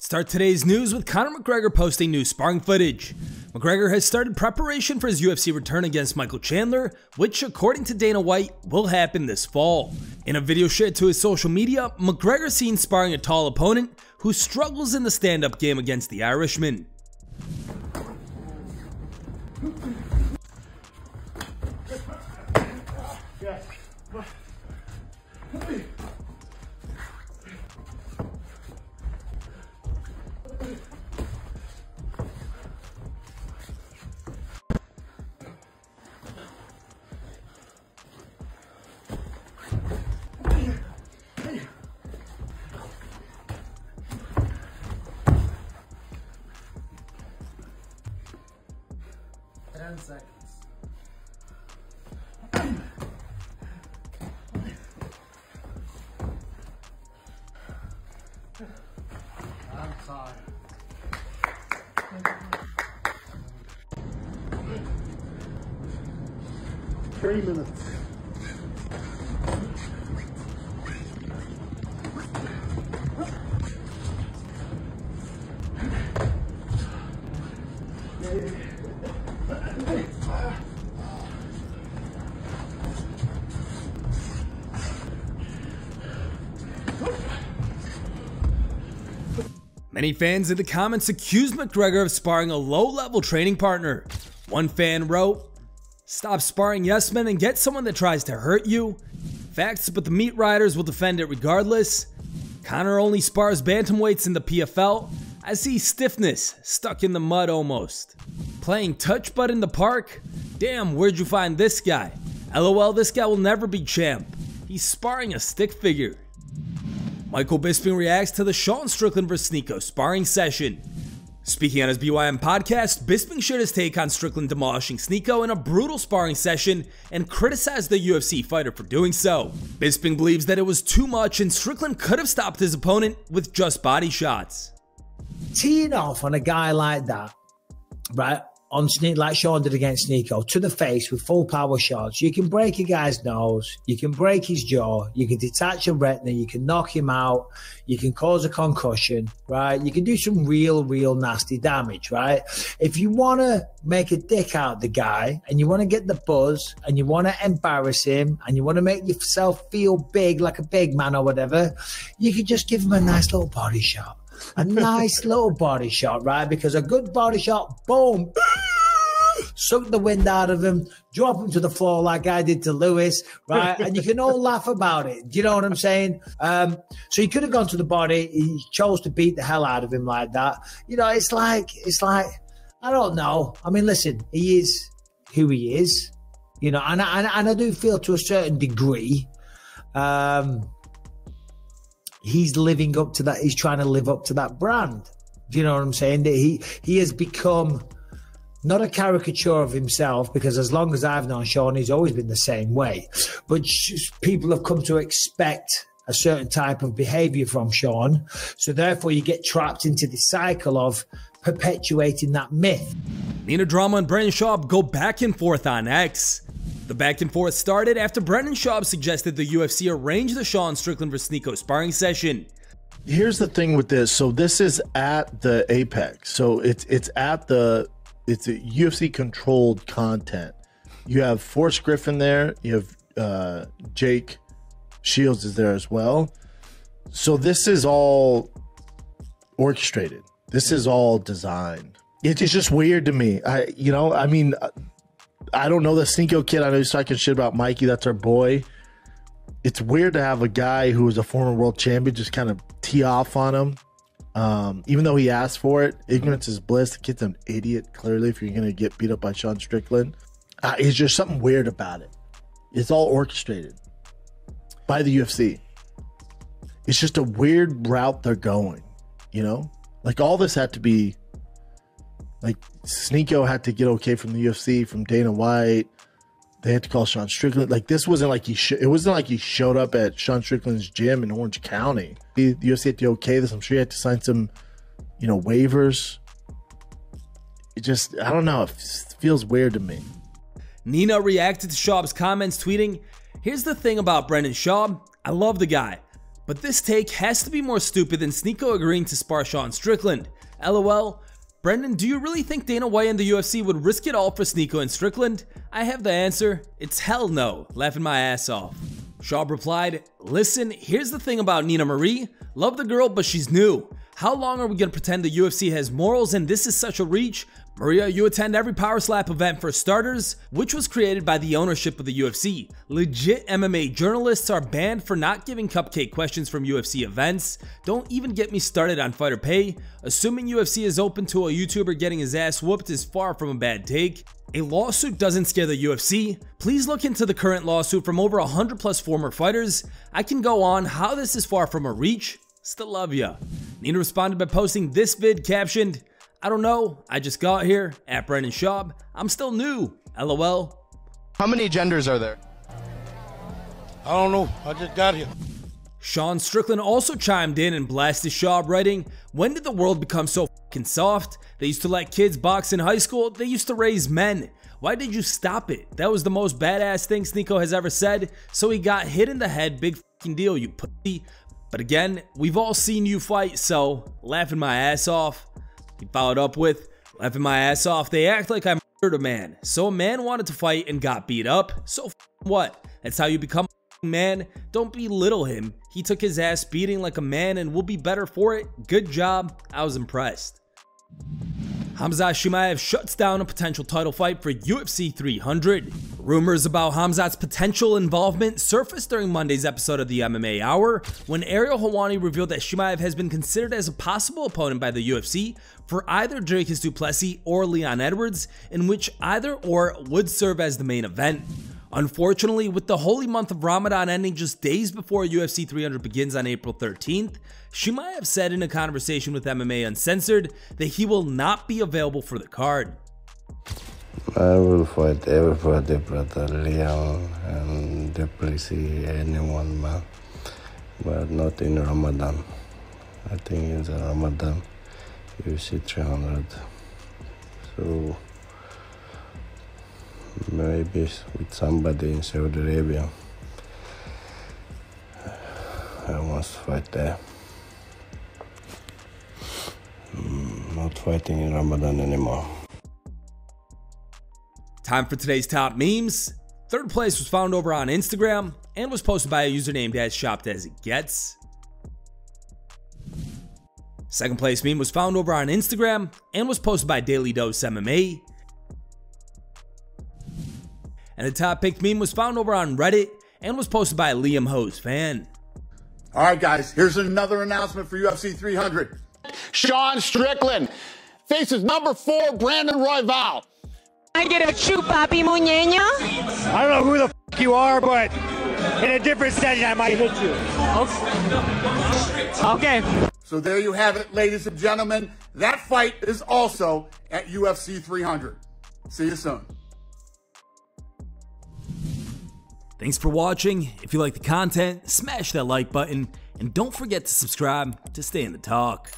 Start today's news with Conor McGregor posting new sparring footage. McGregor has started preparation for his UFC return against Michael Chandler, which according to Dana White will happen this fall. In a video shared to his social media, McGregor seen sparring a tall opponent who struggles in the stand-up game against the Irishman. Seconds. I'm tired. 3 minutes. Many fans in the comments accused McGregor of sparring a low-level training partner. One fan wrote, "Stop sparring yes men and get someone that tries to hurt you. Facts, but the meat riders will defend it regardless. Conor only spars bantamweights in the PFL. I see stiffness, stuck in the mud almost. Playing touch butt in the park? Damn, where'd you find this guy? LOL, this guy will never be champ. He's sparring a stick figure." Michael Bisping reacts to the Strickland vs Sneako sparring session. Speaking on his BYM podcast, Bisping shared his take on Strickland demolishing Sneako in a brutal sparring session and criticized the UFC fighter for doing so. Bisping believes that it was too much and Strickland could have stopped his opponent with just body shots. Teeing off on a guy like that, right, on like Sean did against Sneako, to the face with full power shots, you can break a guy's nose, you can break his jaw, you can detach a retina, you can knock him out, you can cause a concussion, right? You can do some real nasty damage, right? If you want to make a dick out of the guy and you want to get the buzz and you want to embarrass him and you want to make yourself feel big like a big man or whatever, you can just give him a nice little body shot. A nice little body shot, right? Because a good body shot, boom, suck the wind out of him, drop him to the floor like I did to Lewis, right? And you can all laugh about it. Do you know what I'm saying? So he could have gone to the body. He chose to beat the hell out of him like that. You know, it's like, I don't know. I mean, listen, he is who he is, you know, and I do feel to a certain degree, he's living up to that. He's trying to live up to that brand. Do you know what I'm saying? That he has become not a caricature of himself, because as long as I've known Sean, he's always been the same way. But people have come to expect a certain type of behavior from Sean. So therefore you get trapped into the cycle of perpetuating that myth. Nina Drama and Schaub go back and forth on X. The back and forth started after Schaub suggested the UFC arrange the Strickland vs Sneako sparring session. Here's the thing with this. So this is at the Apex. So it's a UFC controlled content. You have Forrest Griffin there. You have Jake Shields is there as well. So this is all orchestrated. This is all designed. It's just weird to me. I don't know the Sneako kid. I know he's talking shit about Mikey. That's our boy. It's weird to have a guy who was a former world champion just kind of tee off on him. Even though he asked for it. Ignorance is bliss. The kid's an idiot, clearly, if you're going to get beat up by Strickland. It's just something weird about it. It's all orchestrated by the UFC. It's just a weird route they're going, you know? Like, all this had to be... Like, Sneako had to get okay from the UFC, from Dana White. They had to call Strickland. Like, this wasn't like it wasn't like he showed up at Strickland's gym in Orange County. The UFC had to okay this. I'm sure he had to sign some, you know, waivers. It just, I don't know. It feels weird to me. Nina reacted to Schaub's comments, tweeting, "Here's the thing about Schaub. I love the guy, But this take has to be more stupid than Sneako agreeing to spar Sean Strickland. LOL. Brendan, do you really think Dana White and the UFC would risk it all for Sneako and Strickland? I have the answer. It's hell no, laughing my ass off. Schaub replied, listen, here's the thing about Nina Marie. Love the girl, but she's new. How long are we going to pretend the UFC has morals and this is such a reach? Maria, you attend every Power Slap event for starters, which was created by the ownership of the UFC. Legit MMA journalists are banned for not giving cupcake questions from UFC events. Don't even get me started on fighter pay. Assuming UFC is open to a YouTuber getting his ass whooped is far from a bad take. A lawsuit doesn't scare the UFC. Please look into the current lawsuit from over 100 plus former fighters. I can go on how this is far from a reach. Still love ya. Nina responded by posting this vid captioned, I don't know, I just got here, at Brendan Schaub, I'm still new, LOL. How many genders are there? I don't know, I just got here. Sean Strickland also chimed in and blasted Schaub, writing, when did the world become so fucking soft? They used to let kids box in high school, they used to raise men. Why did you stop it? That was the most badass thing Sneako has ever said, so he got hit in the head, big fucking deal, you pussy. But again, we've all seen you fight, so laughing my ass off. He followed up with, laughing my ass off, they act like I murdered a man. So a man wanted to fight and got beat up, so what? That's how you become a man? Don't belittle him. He took his ass beating like a man and will be better for it. Good job, I was impressed. Khamzat Chimaev shuts down a potential title fight for UFC 300. Rumors about Khamzat's potential involvement surfaced during Monday's episode of the MMA Hour, when Ariel Helwani revealed that Chimaev has been considered as a possible opponent by the UFC for either Dricus du Plessis or Leon Edwards, in which either or would serve as the main event. Unfortunately, with the holy month of Ramadan ending just days before UFC 300 begins on April 13th, Chimaev said in a conversation with MMA Uncensored that he will not be available for the card. I will fight everybody, brother, Leon and du Plessis, anyone, man. But not in Ramadan. I think in the Ramadan, UFC 300. So maybe with somebody in Saudi Arabia. I must fight there. Not fighting in Ramadan anymore. Time for today's top memes. Third place was found over on Instagram and was posted by a user named as Shopped As It Gets. Second place meme was found over on Instagram and was posted by Daily Dose MMA. And the top picked meme was found over on Reddit and was posted by Liam Ho's fan. All right, guys, here's another announcement for UFC 300. Sean Strickland faces number 4 Brandon Royval. I get a chew, Papi Muñeño. I don't know who the f you are, but in a different setting I might hit you. Okay. So there you have it, ladies and gentlemen. That fight is also at UFC 300. See you soon. Thanks for watching. If you like the content, smash that like button and don't forget to subscribe to stay in the talk.